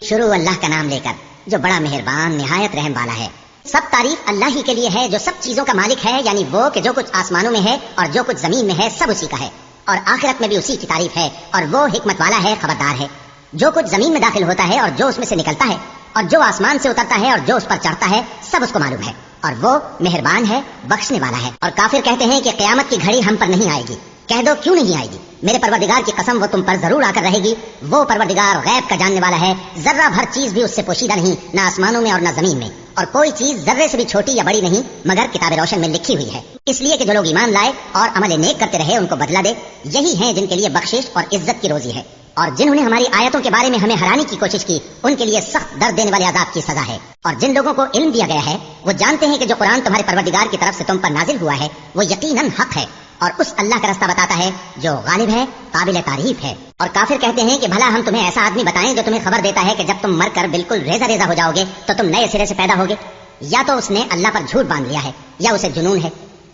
شروع اللہ کا نام لے کر جو بڑا مہربان نہایت رحم والا ہے۔ سب تعریف اللہ ہی کے لیے ہے جو سب چیزوں کا مالک ہے، یعنی وہ کہ جو کچھ آسمانوں میں ہے اور جو کچھ زمین میں ہے سب اسی کا ہے، اور آخرت میں بھی اسی کی تعریف ہے، اور وہ حکمت والا ہے، خبردار ہے۔ جو کچھ زمین میں داخل ہوتا ہے اور جو اس میں سے نکلتا ہے اور جو آسمان سے اترتا ہے اور جو اس پر چڑھتا ہے سب اس کو معلوم ہے، اور وہ مہربان ہے، بخشنے والا ہے۔ اور کافر کہتے ہیں کہ قیامت کی گھڑی ہم پر نہیں آئے گی۔ کہہ دو کیوں نہیں آئے گی؟ میرے پروردگار کی قسم وہ تم پر ضرور آ کر رہے گی۔ وہ پروردگار غیب کا جاننے والا ہے، ذرہ بھر چیز بھی اس سے پوشیدہ نہیں، نہ آسمانوں میں اور نہ زمین میں، اور کوئی چیز ذرے سے بھی چھوٹی یا بڑی نہیں مگر کتاب روشن میں لکھی ہوئی ہے، اس لیے کہ جو لوگ ایمان لائے اور عمل نیک کرتے رہے ان کو بدلہ دے۔ یہی ہیں جن کے لیے بخشش اور عزت کی روزی ہے، اور جنہوں نے ہماری آیتوں کے بارے میں ہمیں ہرانے کی کوشش کی ان کے لیے سخت درد دینے والے عذاب کی سزا ہے۔ اور جن لوگوں کو علم دیا گیا ہے وہ جانتے ہیں کہ جو قرآن تمہارے پروردگار کی طرف سے تم پر نازل ہوا ہے وہ یقیناً حق ہے، اور اس اللہ کا رستہ بتاتا ہے جو غالب ہے، قابل تعریف ہے۔ اور کافر کہتے ہیں کہ بھلا ہم تمہیں ایسا آدمی بتائیں جو تمہیں خبر دیتا ہے کہ جب تم مر کر بالکل ریزہ ریزہ ہو جاؤ گے تو تم نئے سرے سے پیدا ہوگے؟ یا تو اس نے اللہ پر جھوٹ باندھ لیا ہے یا اسے جنون ہے۔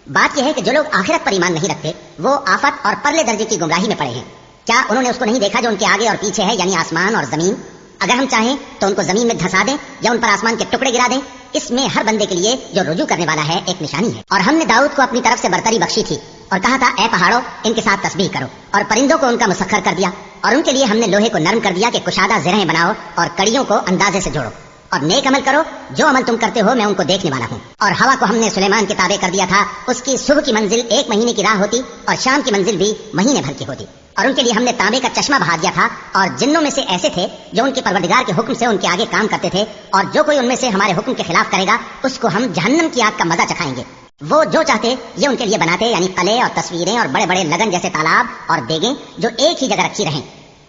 بات یہ ہے کہ جو لوگ آخرت پر ایمان نہیں رکھتے وہ آفت اور پرلے درجے کی گمراہی میں پڑے ہیں۔ کیا انہوں نے اس کو نہیں دیکھا جو ان کے آگے اور پیچھے ہے، یعنی آسمان اور زمین؟ اگر ہم چاہیں تو ان کو زمین میں دھسا دیں یا ان پر آسمان کے ٹکڑے گرا دیں، اس میں ہر بندے کے لیے جو رجوع کرنے والا ہے ایک نشانی ہے۔ اور ہم نے داؤد کو اپنی طرف سے برتری بخشی تھی اور کہا تھا اے پہاڑوں ان کے ساتھ تسبیح کرو، اور پرندوں کو ان کا مسخر کر دیا، اور ان کے لیے ہم نے لوہے کو نرم کر دیا کہ کشادہ زرہیں بناؤ اور کڑیوں کو اندازے سے جوڑو، اور نیک عمل کرو، جو عمل تم کرتے ہو میں ان کو دیکھنے والا ہوں۔ اور ہوا کو ہم نے سلیمان کے تابع کر دیا تھا، اس کی صبح کی منزل 1 مہینے کی راہ ہوتی اور شام کی منزل بھی مہینے بھر کی ہوتی۔ اور ان کے لیے ہم نے تانبے کا چشمہ بہا دیا تھا، اور جنوں میں سے ایسے تھے جو ان کے پروردگار کے حکم سے ان کے آگے کام کرتے تھے، اور جو کوئی ان میں سے ہمارے حکم کے خلاف کرے گا اس کو ہم جہنم کی آگ کا مزہ چکھائیں گے۔ وہ جو چاہتے یہ ان کے لیے بناتے، یعنی قلعے اور تصویریں اور بڑے بڑے لگن جیسے تالاب اور دیگیں جو ایک ہی جگہ رکھی رہیں۔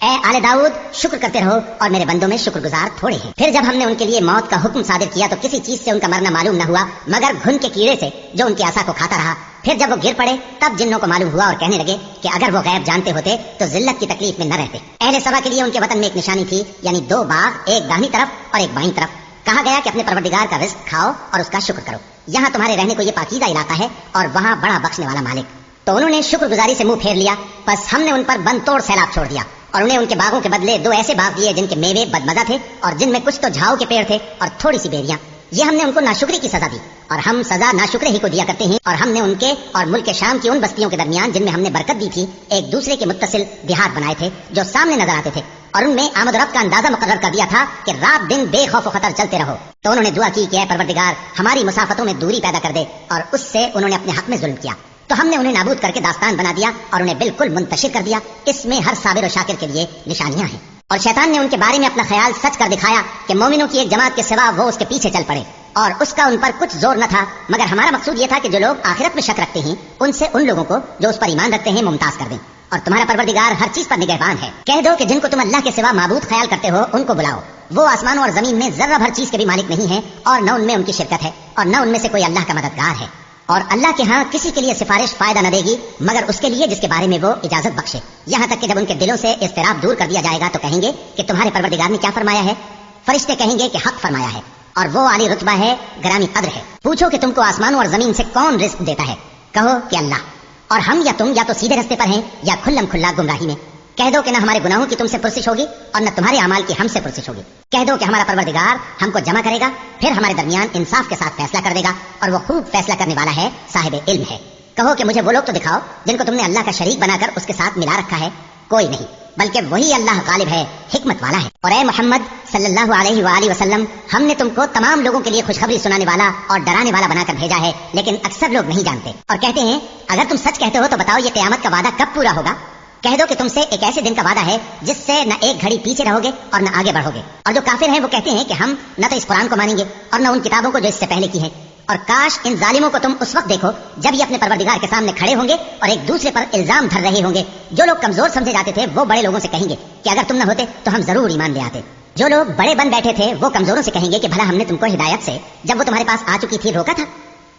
اے آل داؤد شکر کرتے رہو، اور میرے بندوں میں شکر گزار تھوڑے ہیں۔ پھر جب ہم نے ان کے لیے موت کا حکم صادر کیا تو کسی چیز سے ان کا مرنا معلوم نہ ہوا مگر گھن کے کیڑے سے جو ان کی عصا کو کھاتا رہا۔ پھر جب وہ گر پڑے تب جنوں کو معلوم ہوا اور کہنے لگے کہ اگر وہ غیب جانتے ہوتے تو ذلت کی تکلیف میں نہ رہتے۔ اہل سبا کے لیے ان کے وطن میں ایک نشانی تھی، یعنی 2 باغ، ایک داہنی طرف اور ایک بائیں طرف۔ کہا گیا کہ اپنے پروردگار کا رزق کھاؤ اور اس کا شکر کرو، یہاں تمہارے رہنے کو یہ پاکیزہ علاقہ ہے اور وہاں بڑا بخشنے والا مالک۔ تو انہوں نے شکر گزاری سے منہ پھیر لیا، بس ہم نے ان پر بند توڑ سیلاب چھوڑ دیا، اور انہیں ان کے باغوں کے بدلے 2 ایسے باغ دیے جن کے میوے بدمزہ تھے اور جن میں کچھ تو جھاؤ کے پیڑ تھے اور تھوڑی سی بیریاں۔ یہ ہم نے ان کو ناشکری کی سزا دی، اور ہم سزا ناشکرے ہی کو دیا کرتے ہیں۔ اور ہم نے ان کے اور ملک شام کی ان بستیوں کے درمیان جن میں ہم نے برکت دی تھی ایک دوسرے کے متصل دیہات بنائے تھے جو سامنے نظر آتے تھے، اور ان میں آمد و رفت کا اندازہ مقرر کر دیا تھا کہ رات دن بے خوف و خطر چلتے رہو۔ تو انہوں نے دعا کی کہ اے پروردگار ہماری مسافتوں میں دوری پیدا کر دے، اور اس سے انہوں نے اپنے حق میں ظلم کیا، تو ہم نے انہیں نابود کر کے داستان بنا دیا اور انہیں بالکل منتشر کر دیا۔ اس میں ہر صابر و شاکر کے لیے نشانیاں ہیں۔ اور شیطان نے ان کے بارے میں اپنا خیال سچ کر دکھایا کہ مومنوں کی ایک جماعت کے سوا وہ اس کے پیچھے چل پڑے، اور اس کا ان پر کچھ زور نہ تھا، مگر ہمارا مقصود یہ تھا کہ جو لوگ آخرت میں شک رکھتے ہیں ان سے ان لوگوں کو جو اس پر ایمان رکھتے ہیں ممتاز کر دیں۔ اور تمہارا پروردگار ہر چیز پر نگہبان ہے۔ کہہ دو کہ جن کو تم اللہ کے سوا معبود خیال کرتے ہو ان کو بلاؤ، وہ آسمانوں اور زمین میں ذرہ بھر چیز کے بھی مالک نہیں ہے، اور نہ ان میں ان کی شرکت ہے، اور نہ ان میں سے کوئی اللہ کا مددگار ہے۔ اور اللہ کے ہاں کسی کے لیے سفارش فائدہ نہ دے گی مگر اس کے لیے جس کے بارے میں وہ اجازت بخشے، یہاں تک کہ جب ان کے دلوں سے اضطراب دور کر دیا جائے گا تو کہیں گے کہ تمہارے پروردگار نے کیا فرمایا ہے؟ فرشتے کہیں گے کہ حق فرمایا ہے، اور وہ عالی رتبہ ہے، گرامی قدر ہے۔ پوچھو کہ تم کو آسمانوں اور زمین سے کون رزق دیتا ہے؟ کہو کہ اللہ، اور ہم یا تم یا تو سیدھے رستے پر ہیں یا کھلم کھلا گمراہی میں۔ کہہ دو کہ نہ ہمارے گناہوں کی تم سے پرسش ہوگی اور نہ تمہارے اعمال کی ہم سے پرسش ہوگی۔ کہہ دو کہ ہمارا پروردگار ہم کو جمع کرے گا، پھر ہمارے درمیان انصاف کے ساتھ فیصلہ کر دے گا، اور وہ خوب فیصلہ کرنے والا ہے، صاحب علم ہے۔ کہو کہ مجھے وہ لوگ تو دکھاؤ جن کو تم نے اللہ کا شریک بنا کر اس کے ساتھ ملا رکھا ہے۔ کوئی نہیں، بلکہ وہی اللہ غالب ہے، حکمت والا ہے۔ اور اے محمد صلی اللہ علیہ وآلہ وسلم، ہم نے تم کو تمام لوگوں کے لیے خوشخبری سنانے والا اور ڈرانے والا بنا کر بھیجا ہے، لیکن اکثر لوگ نہیں جانتے اور کہتے ہیں اگر تم سچ کہتے ہو تو بتاؤ یہ قیامت کا وعدہ کب پورا ہوگا؟ کہہ دو کہ تم سے ایک ایسے دن کا وعدہ ہے جس سے نہ ایک گھڑی پیچھے رہو گے اور نہ آگے بڑھو گے۔ اور جو کافر ہیں وہ کہتے ہیں کہ ہم نہ تو اس قرآن کو مانیں گے اور نہ ان کتابوں کو جو اس سے پہلے کی ہیں، اور کاش ان ظالموں کو تم اس وقت دیکھو جب یہ اپنے پروردگار کے سامنے کھڑے ہوں گے اور ایک دوسرے پر الزام دھر رہے ہوں گے۔ جو لوگ کمزور سمجھے جاتے تھے وہ بڑے لوگوں سے کہیں گے کہ اگر تم نہ ہوتے تو ہم ضرور ایمان لے آتے۔ جو لوگ بڑے بن بیٹھے تھے وہ کمزوروں سے کہیں گے کہ بھلا ہم نے تم کو ہدایت سے جب وہ تمہارے پاس آ چکی تھی روکا تھا؟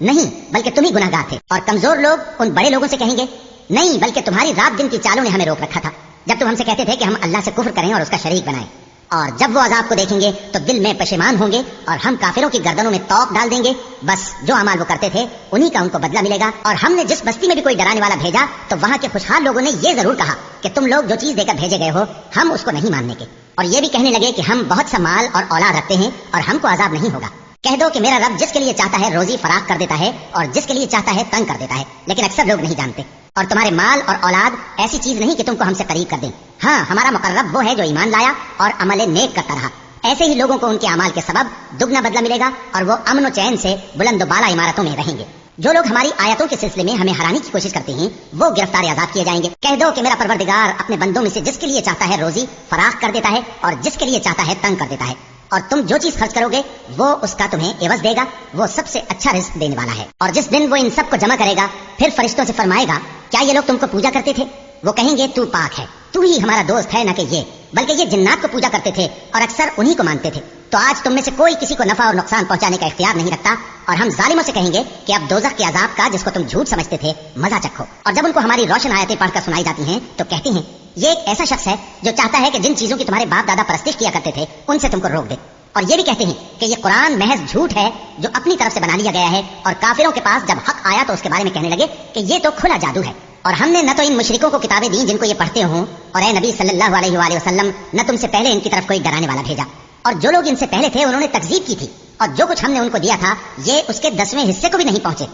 نہیں، بلکہ تم ہی گناہگار تھے۔ اور کمزور لوگ ان بڑے لوگوں سے کہیں گے نہیں، بلکہ تمہاری رات دن کی چالوں نے ہمیں روک رکھا تھا جب تم ہم سے کہتے تھے کہ ہم اللہ سے کفر کریں اور اس کا شریک بنائیں۔ اور جب وہ عذاب کو دیکھیں گے تو دل میں پشیمان ہوں گے اور ہم کافروں کی گردنوں میں توق ڈال دیں گے۔ بس جو اعمال وہ کرتے تھے انہی کا ان کو بدلہ ملے گا۔ اور ہم نے جس بستی میں بھی کوئی ڈرانے والا بھیجا تو وہاں کے خوشحال لوگوں نے یہ ضرور کہا کہ تم لوگ جو چیز دے کر بھیجے گئے ہو ہم اس کو نہیں ماننے کے۔ اور یہ بھی کہنے لگے کہ ہم بہت سا مال اور اولاد رکھتے ہیں اور ہم کو عذاب نہیں ہوگا۔ کہہ دو کہ میرا رب جس کے لیے چاہتا ہے روزی فراخ کر دیتا ہے اور جس کے لیے چاہتا ہے تنگ کر دیتا ہے، لیکن اکثر لوگ نہیں جانتے۔ اور تمہارے مال اور اولاد ایسی چیز نہیں کہ تم کو ہم سے قریب کر دیں۔ ہاں، ہمارا مقرب وہ ہے جو ایمان لایا اور عمل نیک کرتا رہا۔ ایسے ہی لوگوں کو ان کے اعمال کے سبب دگنا بدلہ ملے گا اور وہ امن و چین سے بلند و بالا عمارتوں میں رہیں گے۔ جو لوگ ہماری آیتوں کے سلسلے میں ہمیں ہرانے کی کوشش کرتے ہیں وہ گرفتار آزاد کیے جائیں گے۔ کہہ دو کہ میرا پروردگار اپنے بندوں میں سے جس کے لیے چاہتا ہے روزی فراخ کر دیتا ہے اور جس کے لیے چاہتا ہے تنگ کر دیتا ہے، اور تم جو چیز خرچ کرو گے وہ اس کا تمہیں عوض دے گا۔ وہ سب سے اچھا رزق دینے والا ہے۔ اور جس دن وہ ان سب کو جمع کرے گا پھر فرشتوں سے فرمائے گا، کیا یہ لوگ تم کو پوجا کرتے تھے؟ وہ کہیں گے تو پاک ہے، تو ہی ہمارا دوست ہے، نہ کہ یہ، بلکہ یہ جنات کو پوجا کرتے تھے اور اکثر انہی کو مانتے تھے۔ تو آج تم میں سے کوئی کسی کو نفع اور نقصان پہنچانے کا اختیار نہیں رکھتا، اور ہم ظالموں سے کہیں گے کہ اب دوزخ کے عذاب کا جس کو تم جھوٹ سمجھتے تھے مزہ چکھو۔ اور جب ان کو ہماری روشن آیتیں پڑھ کر سنائی جاتی ہیں تو کہتے ہیں یہ ایک ایسا شخص ہے جو چاہتا ہے کہ جن چیزوں کی تمہارے باپ دادا پرستش کیا کرتے تھے ان سے تم کو روک دے۔ اور یہ بھی کہتے ہیں کہ یہ قرآن محض جھوٹ ہے جو اپنی طرف سے بنا لیا گیا ہے، اور کافروں کے پاس جب حق آیا تو اس کے بارے میں کہنے لگے کہ یہ تو کھلا جادو ہے۔ اور ہم نے نہ تو ان مشرکوں کو کتابیں دیں جن کو یہ پڑھتے ہوں، اور اے نبی صلی اللہ علیہ وآلہ وسلم نہ تم سے پہلے ان کی طرف کوئی ڈرانے والا بھیجا، اور جو لوگ ان سے پہلے تھے انہوں نے تکذیب کی تھی، اور جو کچھ ہم نے ان کو دیا تھا یہ اس کے 10ویں حصے کو بھی نہیں پہنچے۔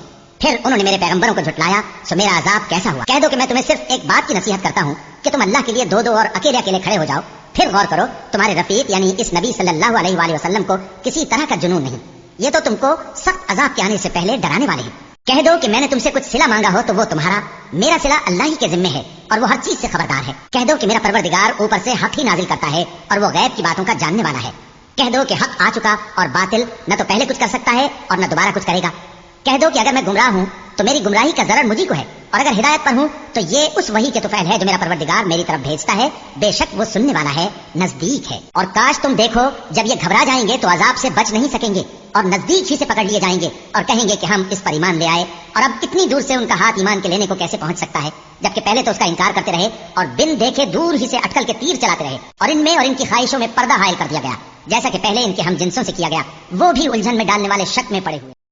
پھر انہوں نے میرے پیغمبروں کو جھٹلایا، سو میرا عذاب کیسا ہوا۔ کہہ دو کہ میں تمہیں صرف ایک بات کی نصیحت کرتا ہوں کہ تم اللہ کے لیے دو اور اکیلے اکیلے کھڑے ہو جاؤ، پھر غور کرو تمہارے رفیق یعنی اس نبی صلی اللہ علیہ وآلہ وسلم کو کسی طرح کا جنون نہیں، یہ تو تم کو سخت عذاب کے آنے سے پہلے ڈرانے والے ہیں۔ کہہ دو کہ میں نے تم سے کچھ صلہ مانگا ہو تو وہ تمہارا، میرا صلہ اللہ ہی کے ذمے ہے اور وہ ہر چیز سے خبردار ہے۔ کہہ دو کہ میرا پروردگار اوپر سے حق ہی نازل کرتا ہے اور وہ غیب کی باتوں کا جاننے والا ہے۔ کہہ دو کہ حق آ چکا اور باطل نہ تو پہلے کچھ کر سکتا ہے اور نہ دوبارہ کچھ کرے گا۔ کہہ دو کہ اگر میں گمراہ ہوں تو میری گمراہی کا ضرر مجھی کو ہے، اور اگر ہدایت پر ہوں تو یہ اس وحی کے طفیل ہے جو میرا پروردگار میری طرف بھیجتا ہے، بے شک وہ سننے والا ہے، نزدیک ہے۔ اور کاش تم دیکھو جب یہ گھبرا جائیں گے تو عذاب سے بچ نہیں سکیں گے اور نزدیک ہی سے پکڑ لیے جائیں گے اور کہیں گے کہ ہم اس پر ایمان لے آئے، اور اب اتنی دور سے ان کا ہاتھ ایمان کے لینے کو کیسے پہنچ سکتا ہے، جبکہ پہلے تو اس کا انکار کرتے رہے اور بن دیکھے دور ہی سے اٹکل کے تیر چلاتے رہے، اور ان میں اور ان کی خواہشوں میں پردہ حائل کر دیا گیا، جیسا کہ پہلے ان کے ہم جنسوں سے کیا گیا، وہ بھی الجھن میں ڈالنے والے شک میں پڑے ہوئے۔